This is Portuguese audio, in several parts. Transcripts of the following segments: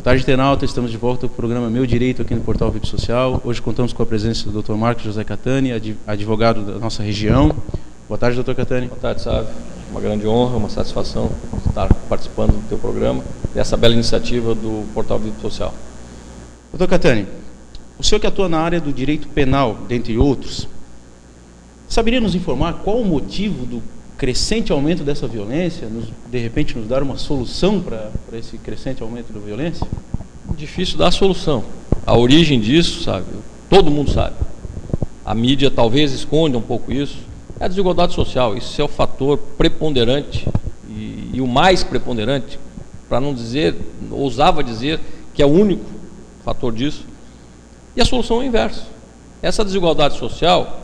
Boa tarde, internauta. Estamos de volta ao programa Meu Direito aqui no Portal VIP Social. Hoje contamos com a presença do Dr. Marcos José Catani, advogado da nossa região. Boa tarde, Dr. Catani. Boa tarde, Sávio. Uma grande honra, uma satisfação estar participando do teu programa, dessa bela iniciativa do Portal VIP Social. Dr. Catani, o senhor que atua na área do direito penal, dentre outros, saberia nos informar qual o motivo do crescente aumento dessa violência, de repente nos dar uma solução para esse crescente aumento da violência? Difícil dar a solução. A origem disso, sabe, todo mundo sabe. A mídia talvez esconda um pouco isso. É a desigualdade social, isso é o fator preponderante e o mais preponderante, para não dizer, ousava dizer que é o único fator disso. E a solução é o inverso. Essa desigualdade social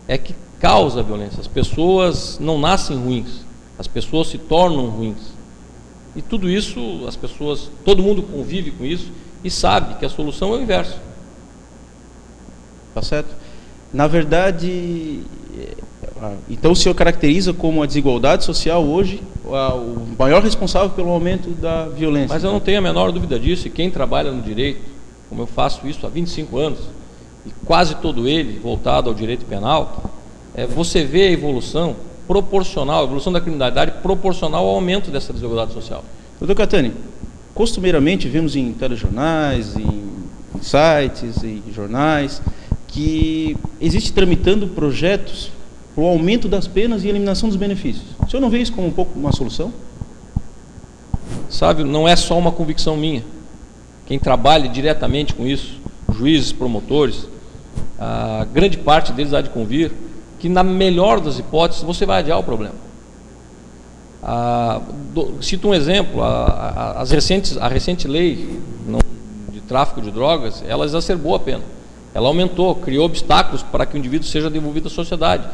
é que causa a violência. As pessoas não nascem ruins, as pessoas se tornam ruins. E tudo isso, as pessoas, todo mundo convive com isso e sabe que a solução é o inverso. Tá certo? Na verdade, então o senhor caracteriza como a desigualdade social hoje o maior responsável pelo aumento da violência. Mas eu não tenho a menor dúvida disso, e quem trabalha no direito, como eu faço isso há 25 anos, e quase todo ele voltado ao direito penal, você vê a evolução proporcional, a evolução da criminalidade proporcional ao aumento dessa desigualdade social. Doutor Catani, costumeiramente vemos em telejornais, em sites, em jornais, que existe tramitando projetos para o aumento das penas e eliminação dos benefícios. O senhor não vê isso como um pouco uma solução? Sabe, não é só uma convicção minha. Quem trabalha diretamente com isso, juízes, promotores, a grande parte deles há de convir que, na melhor das hipóteses, você vai adiar o problema. Cito um exemplo, a recente lei de tráfico de drogas, ela exacerbou a pena. Ela aumentou, criou obstáculos para que o indivíduo seja devolvido à sociedade.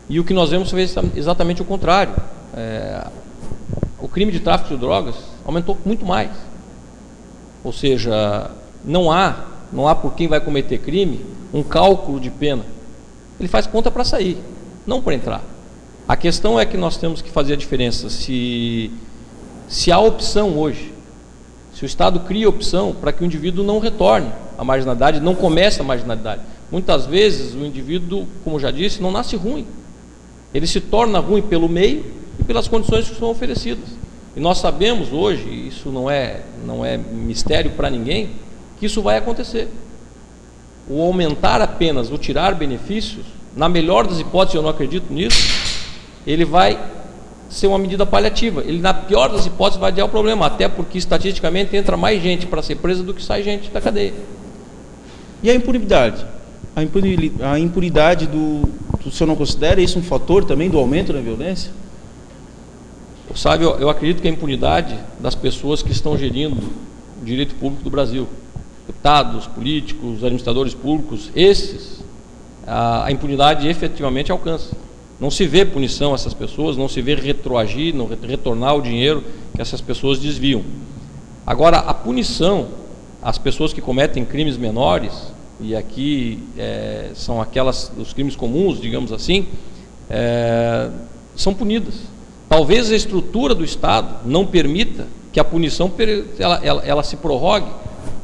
E o que nós vemos foi exatamente o contrário. O crime de tráfico de drogas aumentou muito mais. Ou seja, não há por quem vai cometer crime um cálculo de pena. Ele faz conta para sair, não para entrar. A questão é que nós temos que fazer a diferença. Se há opção hoje, se o Estado cria opção para que o indivíduo não retorne à marginalidade, não comece a marginalidade. Muitas vezes o indivíduo, como já disse, não nasce ruim. Ele se torna ruim pelo meio e pelas condições que são oferecidas. E nós sabemos hoje, isso não é mistério para ninguém, que isso vai acontecer. O aumentar apenas, o tirar benefícios, na melhor das hipóteses, eu não acredito nisso, ele vai ser uma medida paliativa. Ele, na pior das hipóteses, vai adiar o problema, até porque estatisticamente entra mais gente para ser presa do que sai gente da cadeia. E a impunidade? A impunidade o senhor não considera isso um fator também do aumento da violência? Sabe, eu acredito que a impunidade das pessoas que estão gerindo o direito público do Brasil, deputados, políticos, administradores públicos, a impunidade efetivamente alcança. Não se vê punição a essas pessoas, não se vê retroagir, não retornar o dinheiro que essas pessoas desviam. Agora, a punição às pessoas que cometem crimes menores, e aqui são os crimes comuns, digamos assim, são punidas. Talvez a estrutura do Estado não permita que a punição ela se prorrogue,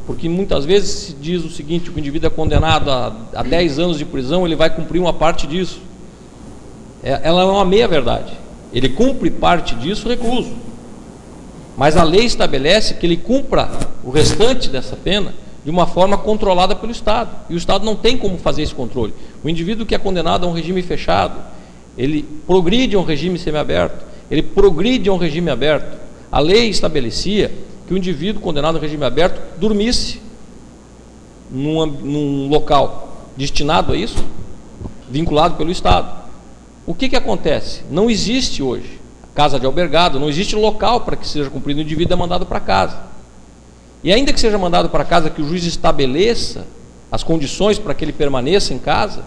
porque muitas vezes se diz o seguinte: o indivíduo é condenado a 10 anos de prisão, ele vai cumprir uma parte disso. Ela é uma meia-verdade. Ele cumpre parte disso recluso, mas a lei estabelece que ele cumpra o restante dessa pena de uma forma controlada pelo Estado, e o Estado não tem como fazer esse controle. O indivíduo que é condenado a um regime fechado, ele progride a um regime semiaberto, ele progride a um regime aberto. A lei estabelecia que o indivíduo condenado a regime aberto dormisse num local destinado a isso, vinculado pelo Estado. O que acontece? Não existe hoje casa de albergado, não existe local para que seja cumprido. O indivíduo é mandado para casa. E ainda que seja mandado para casa, que o juiz estabeleça as condições para que ele permaneça em casa,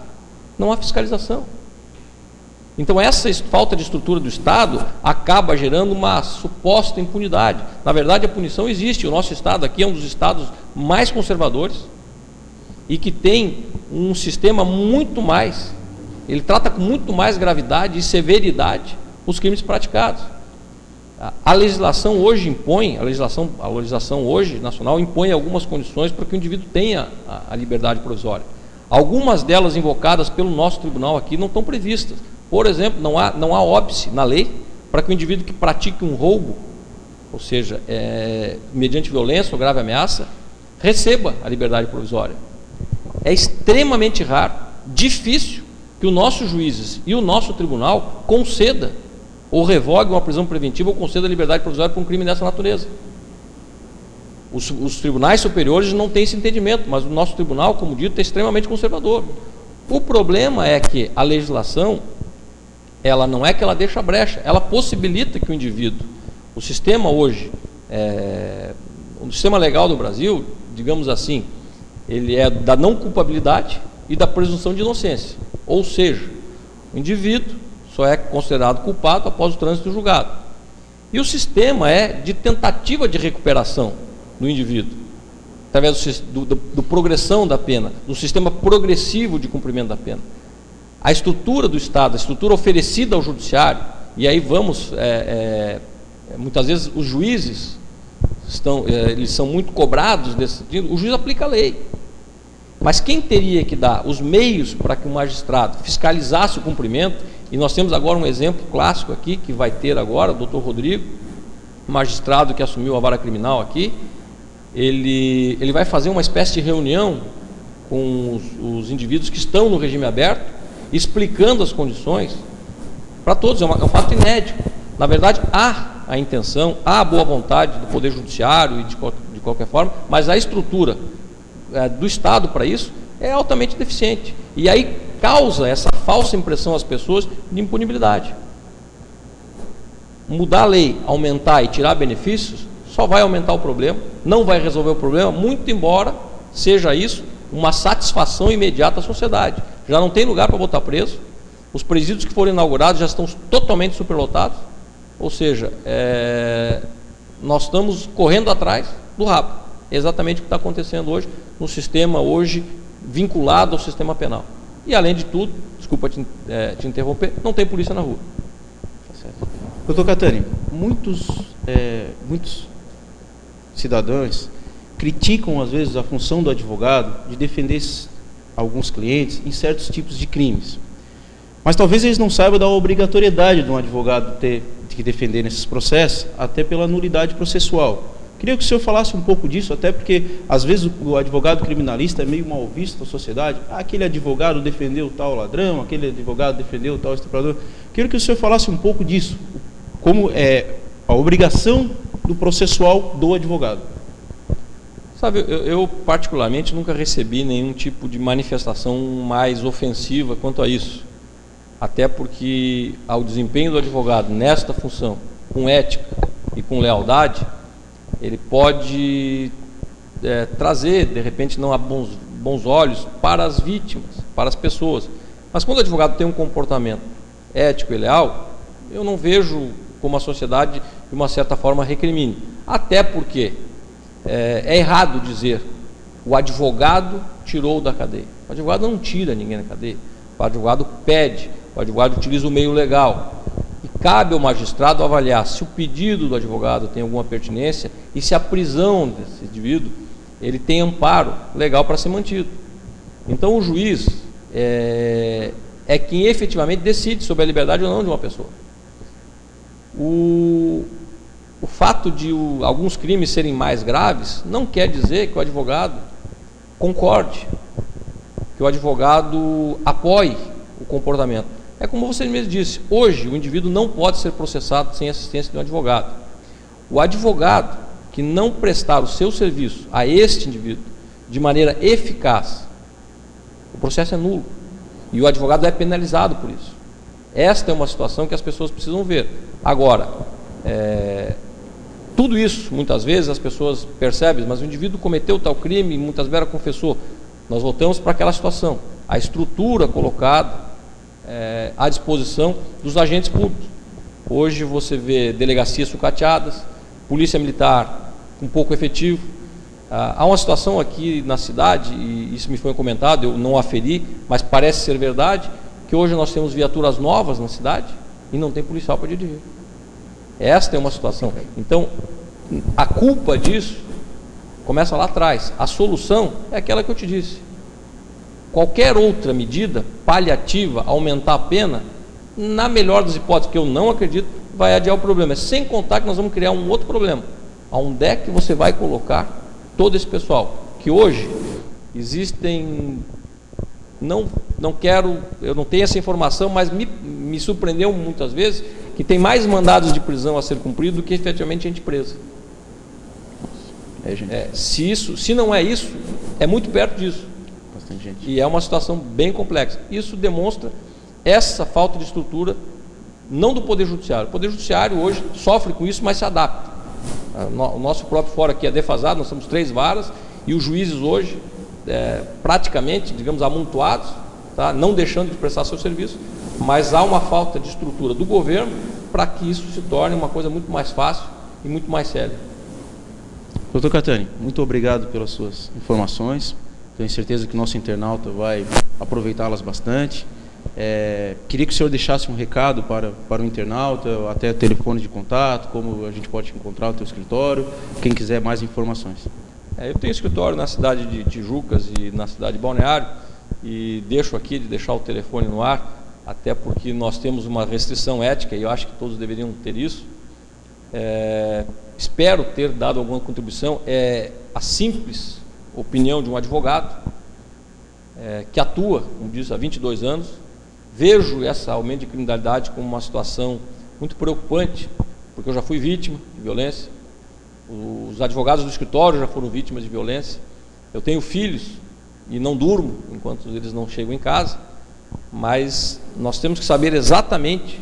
não há fiscalização. Então essa falta de estrutura do Estado acaba gerando uma suposta impunidade. Na verdade, a punição existe. O nosso Estado aqui é um dos estados mais conservadores e que tem um sistema muito mais, ele trata com muito mais gravidade e severidade os crimes praticados. A legislação hoje impõe, a legislação hoje nacional impõe algumas condições para que o indivíduo tenha a liberdade provisória. Algumas delas invocadas pelo nosso tribunal aqui não estão previstas. Por exemplo, não há óbice na lei para que o indivíduo que pratique um roubo, ou seja, mediante violência ou grave ameaça, receba a liberdade provisória. É extremamente raro, difícil que os nossos juízes e o nosso tribunal conceda ou revogue uma prisão preventiva ou conceda a liberdade provisória para um crime dessa natureza. Os tribunais superiores não têm esse entendimento, mas o nosso tribunal, como dito, é extremamente conservador. O problema é que a legislação, ela não é que ela deixa brecha, ela possibilita que o indivíduo, o sistema hoje, o sistema legal do Brasil, digamos assim, ele é da não culpabilidade e da presunção de inocência. Ou seja, o indivíduo só é considerado culpado após o trânsito julgado. E o sistema é de tentativa de recuperação do indivíduo, através do progressão da pena, do sistema progressivo de cumprimento da pena. A estrutura do Estado, a estrutura oferecida ao judiciário, e aí vamos, muitas vezes os juízes eles são muito cobrados desse sentido, o juiz aplica a lei. Mas quem teria que dar os meios para que o magistrado fiscalizasse o cumprimento, e nós temos agora um exemplo clássico aqui, que vai ter agora, o doutor Rodrigo, magistrado que assumiu a vara criminal aqui, ele vai fazer uma espécie de reunião com os indivíduos que estão no regime aberto, explicando as condições para todos. É um fato inédito. Na verdade, há a intenção, há a boa vontade do Poder Judiciário e de qualquer forma, mas a estrutura do Estado para isso é altamente deficiente. E aí causa essa falsa impressão às pessoas de impunibilidade. Mudar a lei, aumentar e tirar benefícios, só vai aumentar o problema, não vai resolver o problema, muito embora seja isso uma satisfação imediata à sociedade. Já não tem lugar para botar preso, os presídios que foram inaugurados já estão totalmente superlotados, ou seja, nós estamos correndo atrás do rabo. É exatamente o que está acontecendo hoje no sistema hoje vinculado ao sistema penal. E além de tudo, desculpa te interromper, não tem polícia na rua. Doutor Catani, muitos cidadãos criticam às vezes a função do advogado de defender alguns clientes em certos tipos de crimes. Mas talvez eles não saibam da obrigatoriedade de um advogado ter que defender nesses processos, até pela nulidade processual. Queria que o senhor falasse um pouco disso, até porque às vezes o advogado criminalista é meio mal visto na sociedade. Aquele advogado defendeu tal ladrão, aquele advogado defendeu tal estuprador. Queria que o senhor falasse um pouco disso, como é a obrigação do processual do advogado. Sabe, eu particularmente nunca recebi nenhum tipo de manifestação mais ofensiva quanto a isso. Até porque ao desempenho do advogado nesta função, com ética e com lealdade, ele pode trazer, de repente, não a bons olhos para as vítimas, para as pessoas. Mas quando o advogado tem um comportamento ético e leal, eu não vejo como a sociedade, de uma certa forma, recrimine. Até porque é errado dizer o advogado tirou da cadeia. O advogado não tira ninguém da cadeia. O advogado pede, o advogado utiliza o meio legal. E cabe ao magistrado avaliar se o pedido do advogado tem alguma pertinência e se a prisão desse indivíduo ele tem amparo legal para ser mantido. Então o juiz é quem efetivamente decide sobre a liberdade ou não de uma pessoa. O fato de alguns crimes serem mais graves não quer dizer que o advogado concorde, que o advogado apoie o comportamento. É como você mesmo disse, hoje o indivíduo não pode ser processado sem assistência de um advogado. O advogado que não prestar o seu serviço a este indivíduo de maneira eficaz, o processo é nulo. E o advogado é penalizado por isso. Esta é uma situação que as pessoas precisam ver. Agora, tudo isso, muitas vezes, as pessoas percebem, mas o indivíduo cometeu tal crime e muitas vezes confessou. Nós voltamos para aquela situação. A estrutura colocada à disposição dos agentes públicos. Hoje você vê delegacias sucateadas, polícia militar com pouco efetivo. Há uma situação aqui na cidade, e isso me foi comentado, eu não aferi, mas parece ser verdade, que hoje nós temos viaturas novas na cidade e não tem policial para dirigir. Esta é uma situação. Então, a culpa disso começa lá atrás. A solução é aquela que eu te disse. Qualquer outra medida paliativa, aumentar a pena, na melhor das hipóteses, que eu não acredito, vai adiar o problema. Sem contar que nós vamos criar um outro problema. Aonde é que você vai colocar todo esse pessoal? Que hoje existem... eu não tenho essa informação, mas me surpreendeu muitas vezes que tem mais mandados de prisão a ser cumprido do que efetivamente gente presa. Se não é isso, é muito perto disso. Bastante gente. E é uma situação bem complexa. Isso demonstra essa falta de estrutura, não do Poder Judiciário. O Poder Judiciário hoje sofre com isso, mas se adapta. O nosso próprio fórum aqui é defasado, nós temos 3 varas, e os juízes hoje, praticamente, digamos, amontoados, tá? Não deixando de prestar seu serviço, mas há uma falta de estrutura do governo para que isso se torne uma coisa muito mais fácil e muito mais séria. Doutor Catani, muito obrigado pelas suas informações. Tenho certeza que o nosso internauta vai aproveitá-las bastante. Queria que o senhor deixasse um recado para o internauta, até telefone de contato, como a gente pode encontrar o teu escritório, quem quiser mais informações. Eu tenho escritório na cidade de Tijucas e na cidade de Balneário, e deixo aqui de deixar o telefone no ar, até porque nós temos uma restrição ética, e eu acho que todos deveriam ter isso. Espero ter dado alguma contribuição. A simples opinião de um advogado que atua, como disse, há 22 anos. Vejo esse aumento de criminalidade como uma situação muito preocupante, porque eu já fui vítima de violência, os advogados do escritório já foram vítimas de violência, eu tenho filhos e não durmo enquanto eles não chegam em casa, mas nós temos que saber exatamente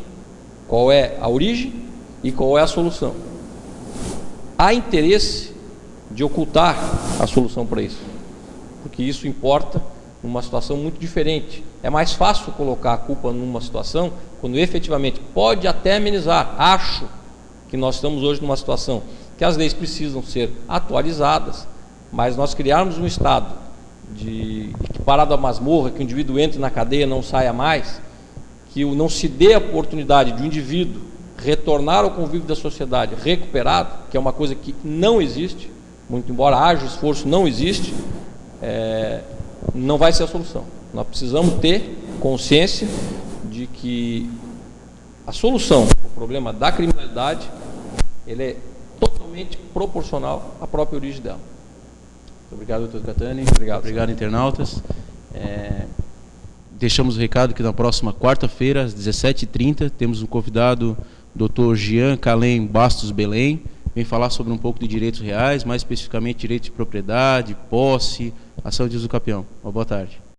qual é a origem e qual é a solução. Há interesse de ocultar a solução para isso, porque isso importa numa situação muito diferente. É mais fácil colocar a culpa numa situação quando efetivamente pode até amenizar. Acho que nós estamos hoje numa situação que as leis precisam ser atualizadas, mas nós criarmos um estado de parada à masmorra, que o indivíduo entre na cadeia e não saia mais, que não se dê a oportunidade de um indivíduo retornar ao convívio da sociedade recuperado, que é uma coisa que não existe, muito embora haja esforço, não existe, não vai ser a solução. Nós precisamos ter consciência de que a solução para o problema da criminalidade, ele é totalmente proporcional à própria origem dela. Muito obrigado, doutor Catani. Obrigado, internautas. Deixamos o recado que na próxima quarta-feira, às 17h30, temos um convidado, doutor Jean Calem Bastos Belém, vem falar sobre um pouco de direitos reais, mais especificamente direitos de propriedade, posse, ação de usucapião. Uma boa tarde.